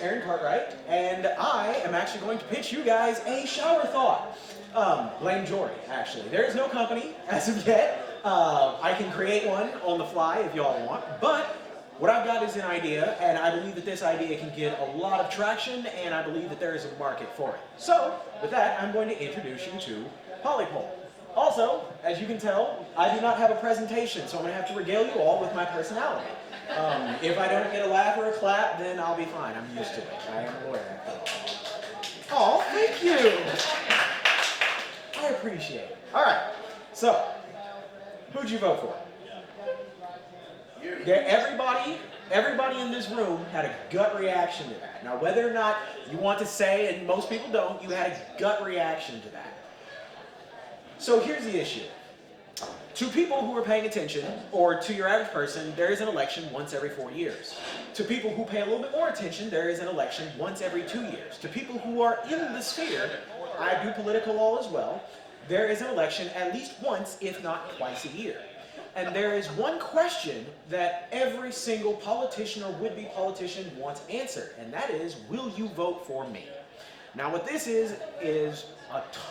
Aaron Cartwright, and I am actually going to pitch you guys a shower thought. Blame Jory, actually. There is no company as of yet. I can create one on the fly if y'all want, but what I've got is an idea, and I believe that this idea can get a lot of traction, and I believe that there is a market for it. So, with that, I'm going to introduce you to PoliPoll. Also, as you can tell, I do not have a presentation, so I'm going to have to regale you all with my personality. If I don't get a laugh or a clap, then I'll be fine. I'm used to it. I am a lawyer after all. Oh, thank you. I appreciate it. All right. So, who'd you vote for? Everybody in this room had a gut reaction to that. Now, whether or not you want to say, and most people don't, you had a gut reaction to that. So here's the issue. To people who are paying attention, or to your average person, there is an election once every 4 years. To people who pay a little bit more attention, there is an election once every 2 years. To people who are in the sphere, I do political law as well, there is an election at least once, if not twice a year. And there is one question that every single politician or would-be politician wants answered, and that is, will you vote for me? Now what this is a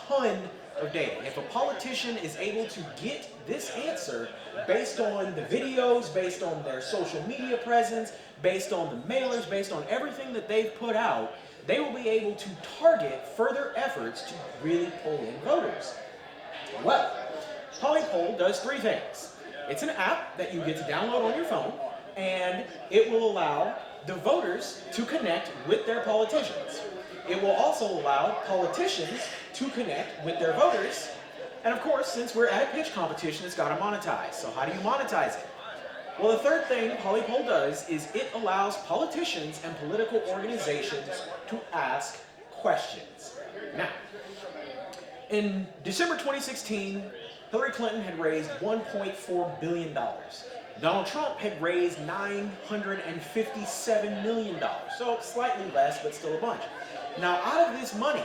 ton of data. If a politician is able to get this answer based on the videos, based on their social media presence, based on the mailers, based on everything that they've put out, they will be able to target further efforts to really pull in voters. Well, PoliPoll does three things. It's an app that you get to download on your phone, and it will allow the voters to connect with their politicians. It will also allow politicians to connect with their voters. And of course, since we're at a pitch competition, it's got to monetize. So how do you monetize it? Well, the third thing PoliPoll does is it allows politicians and political organizations to ask questions. Now, in December 2016, Hillary Clinton had raised $1.4 billion. Donald Trump had raised $957 million. So slightly less, but still a bunch. Now, out of this money,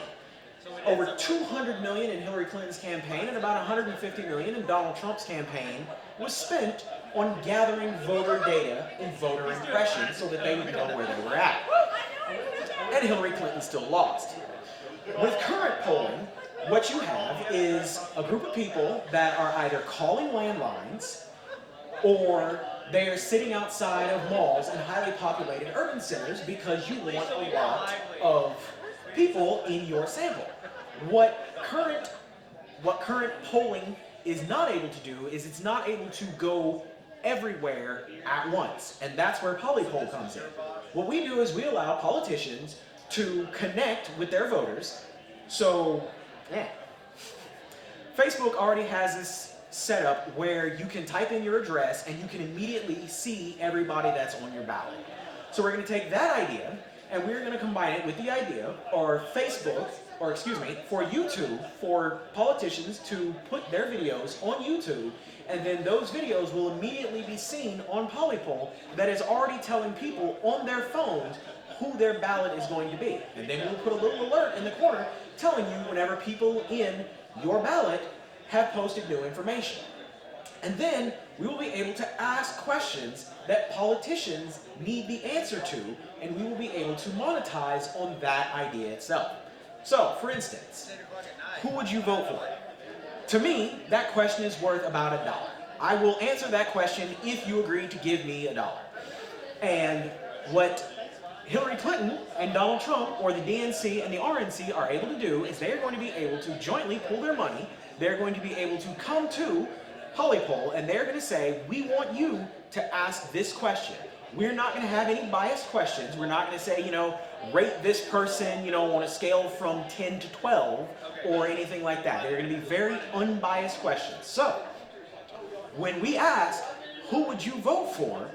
over $200 million in Hillary Clinton's campaign and about $150 million in Donald Trump's campaign was spent on gathering voter data and voter impressions so that they would know where they were at. And Hillary Clinton still lost. With current polling, what you have is a group of people that are either calling landlines or they are sitting outside of malls and highly populated urban centers because you want a lot of people in your sample. What current polling is not able to do is it's not able to go everywhere at once, and that's where PoliPoll comes in. What we do is we allow politicians to connect with their voters. So, Facebook already has this set up where you can type in your address and you can immediately see everybody that's on your ballot. So we're going to take that idea and we're going to combine it with the idea for YouTube, for politicians to put their videos on YouTube, and then those videos will immediately be seen on PoliPoll that is already telling people on their phones who their ballot is going to be. And then we'll put a little alert in the corner telling you whenever people in your ballot have posted new information. And then we will be able to ask questions that politicians need the answer to, and we will be able to monetize on that idea itself. So, for instance, who would you vote for? To me, that question is worth about $1. I will answer that question if you agree to give me $1. And what Hillary Clinton and Donald Trump, or the DNC and the RNC, are able to do is they are going to be able to jointly pool their money. They're going to be able to come to PoliPoll and they're going to say, we want you to ask this question. We're not going to have any biased questions. We're not going to say, rate this person, on a scale from 10 to 12 or anything like that. They're going to be very unbiased questions. So, when we ask, who would you vote for?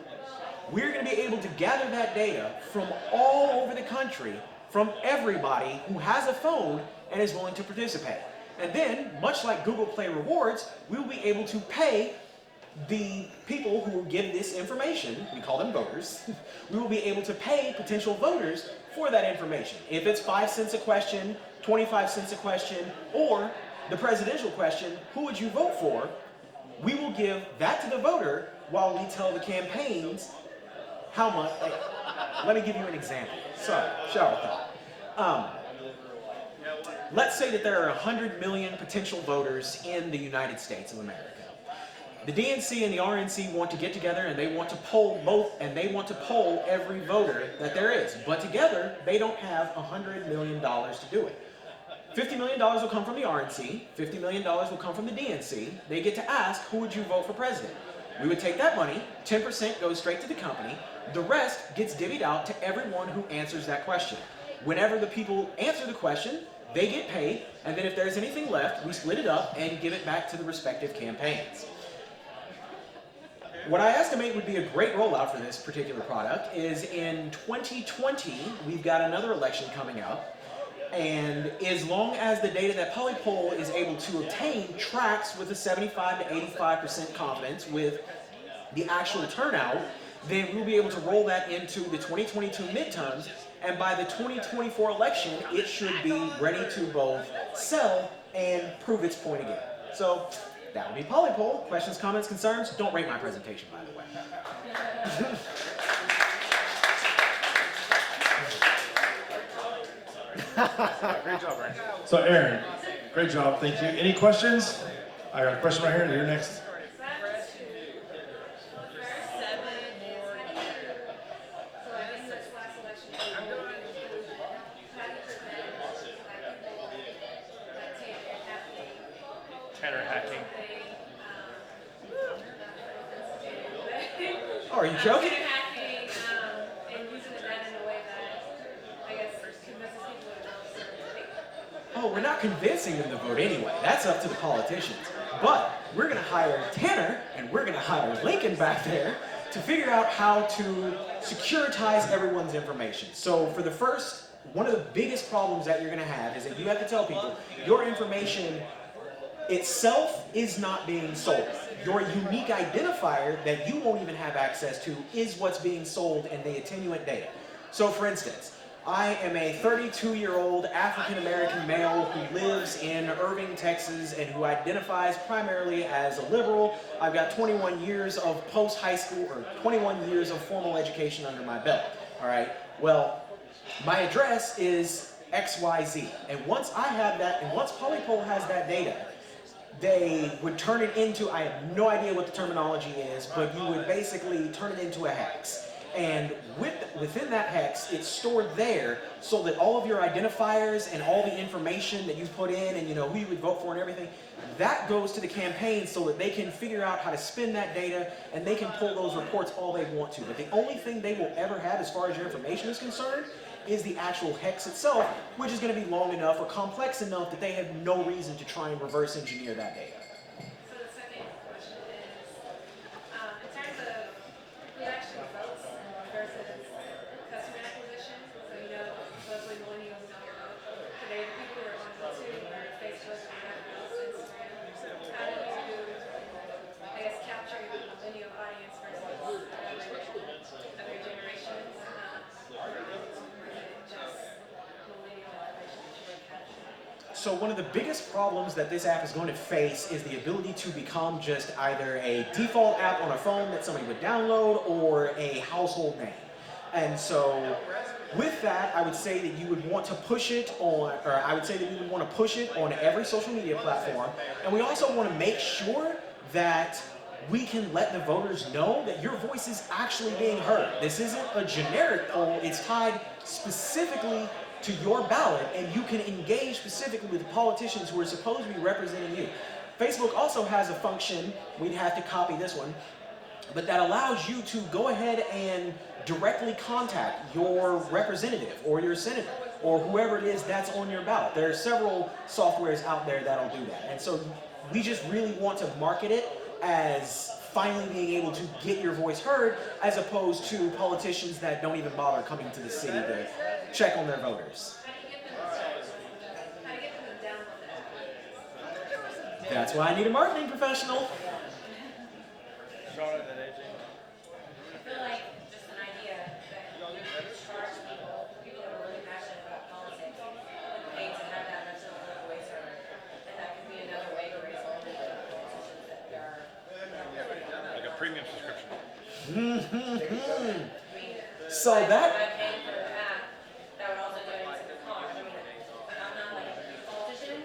We're going to be able to gather that data from all over the country, from everybody who has a phone and is willing to participate. And then, much like Google Play Rewards, we will be able to pay the people who give this information, we call them voters, we will be able to pay potential voters for that information. If it's 5 cents a question, 25 cents a question, or the presidential question, who would you vote for? We will give that to the voter while we tell the campaigns how much, Let me give you an example. So, shower thought. Let's say that there are 100 million potential voters in the United States of America. The DNC and the RNC want to get together and they want to poll every voter that there is. But together, they don't have $100 million to do it. $50 million will come from the RNC, $50 million will come from the DNC. They get to ask, who would you vote for president? We would take that money, 10% goes straight to the company, the rest gets divvied out to everyone who answers that question. Whenever the people answer the question, they get paid, and then if there's anything left, we split it up and give it back to the respective campaigns. What I estimate would be a great rollout for this particular product is in 2020, we've got another election coming up, and as long as the data that PoliPoll is able to obtain tracks with a 75 to 85% confidence with the actual turnout, then we'll be able to roll that into the 2022 midterms, and by the 2024 election, it should be ready to both sell and prove its point again. So that would be PoliPoll. Questions, comments, concerns? Don't rate my presentation, by the way. Great job, Aaron. So Aaron, great job, thank you. Any questions? I got a question right here, you're next. Tanner hacking. Oh, are you joking? Oh, we're not convincing them to vote anyway. That's up to the politicians. But we're going to hire Tanner and we're going to hire Lincoln back there to figure out how to securitize everyone's information. So for the first, one of the biggest problems that you're going to have is that you have to tell people your information itself is not being sold. Your unique identifier that you won't even have access to is what's being sold in the attenuant data. So for instance, I am a 32-year-old African-American male who lives in Irving, Texas, and who identifies primarily as a liberal. I've got 21 years of post-high school, or 21 years of formal education under my belt. All right, well, my address is XYZ, and once I have that, and once PoliPoll has that data, they would turn it into, I have no idea what the terminology is, but you would basically turn it into a hex. And within that hex, it's stored there so that all of your identifiers and all the information that you put in and who you would vote for and everything, that goes to the campaign so that they can figure out how to spin that data and they can pull those reports all they want to. But the only thing they will ever have as far as your information is concerned is the actual hex itself, which is going to be long enough or complex enough that they have no reason to try and reverse engineer that data. So the second question is, in terms of who actually votes versus customer acquisition, so mostly millennials don't vote. Today, the people who are on YouTube or Facebook or Instagram, how do you, I guess, capture the millennial audience versus other generations? So one of the biggest problems that this app is going to face is the ability to become just either a default app on a phone that somebody would download or a household name. And so with that, I would say that you would want to push it on, or I would say that you would want to push it on every social media platform. And we also want to make sure that we can let the voters know that your voice is actually being heard. This isn't a generic poll, it's tied specifically to your ballot, and you can engage specifically with politicians who are supposed to be representing you. Facebook also has a function, we'd have to copy this one, but that allows you to go ahead and directly contact your representative or your senator or whoever it is that's on your ballot. There are several softwares out there that'll do that. And so we just really want to market it as finally being able to get your voice heard, as opposed to politicians that don't even bother coming to the city to check on their voters. That's why I need a marketing professional. I feel like just an idea that you charge people that are really passionate about politics, pay to have that much of a voice heard, and that could be another way to raise awareness of politicians that there are. Like a premium subscription. So But that. if I paid for the app, that would also go into the car. I mean, I'm not like a politician,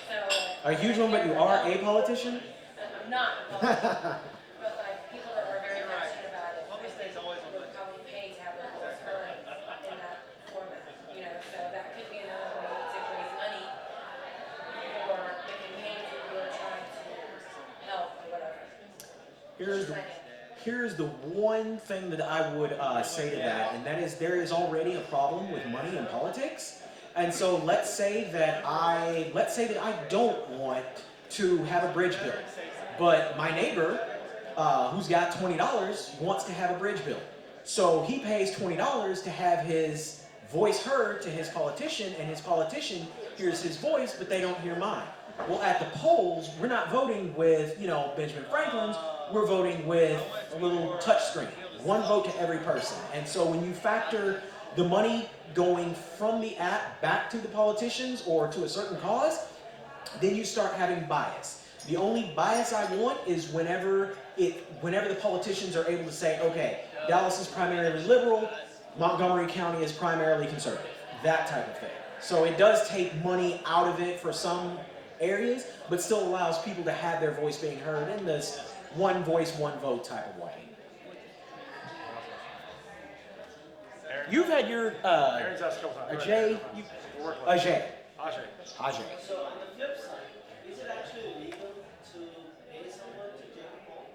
so. A huge one, but you are a politician? I'm not a politician, but like people that are very passionate about it, I think would probably pay to have their voice heard in that format, you know, so that could be another way to raise money for the campaigns that we're trying to help or whatever. Here's the one thing that I would say to that, and that is there is already a problem with money in politics. And so let's say that I don't want to have a bridge bill, but my neighbor, who's got $20, wants to have a bridge bill. So he pays $20 to have his voice heard to his politician, and his politician hears his voice, but they don't hear mine. Well, at the polls, we're not voting with, Benjamin Franklin's, we're voting with a little touch screen. One vote to every person. And so when you factor the money going from the app back to the politicians or to a certain cause, then you start having bias. The only bias I want is whenever the politicians are able to say, okay, Dallas is primarily liberal, Montgomery County is primarily conservative, that type of thing. So it does take money out of it for some areas, but still allows people to have their voice being heard in this one voice, one vote type of way. You've had your Aaron's asked a couple times. Ajay, Ajay. So on the flip side, is it actually legal to pay someone to take a poll?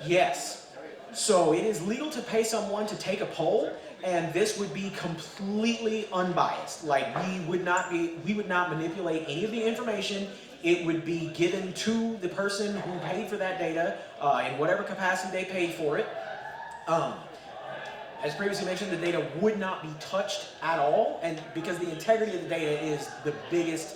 Yes. So it is legal to pay someone to take a poll, and this would be completely unbiased. Like we would not manipulate any of the information. It would be given to the person who paid for that data in whatever capacity they paid for it. As previously mentioned, the data would not be touched at all, and because the integrity of the data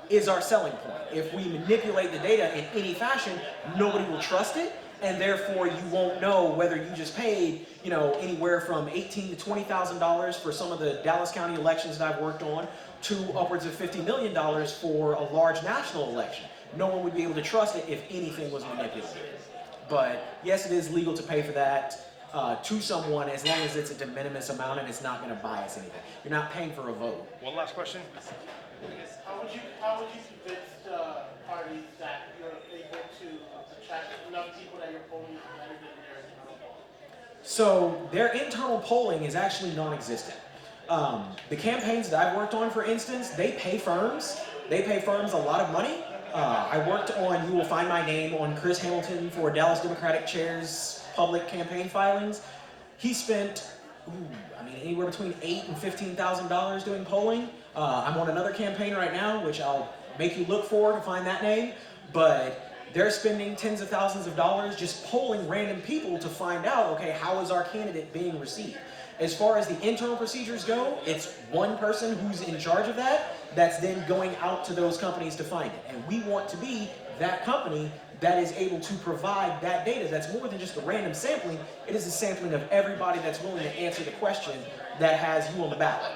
is our selling point. If we manipulate the data in any fashion, nobody will trust it, and therefore you won't know whether you just paid, anywhere from $18,000 to $20,000 for some of the Dallas County elections that I've worked on, to upwards of $50 million for a large national election. No one would be able to trust it if anything was manipulated. But yes, it is legal to pay for that to someone as long as it's a de minimis amount and it's not going to bias anything. You're not paying for a vote. One last question. How would you convince parties that you're able to attract enough people that you're polling better than their internal poll? So their internal polling is actually non-existent. The campaigns that I've worked on, for instance, they pay firms. They pay firms a lot of money. I worked on, you will find my name, on Chris Hamilton for Dallas Democratic Chair's public campaign filings. He spent, anywhere between $8,000 and $15,000 doing polling. I'm on another campaign right now, which I'll make you look for to find that name. But they're spending tens of thousands of dollars just polling random people to find out, okay, how is our candidate being received? As far as the internal procedures go, it's one person who's in charge of that that's then going out to those companies to find it. And we want to be that company that is able to provide that data that's more than just a random sampling. It is a sampling of everybody that's willing to answer the question that has you on the ballot.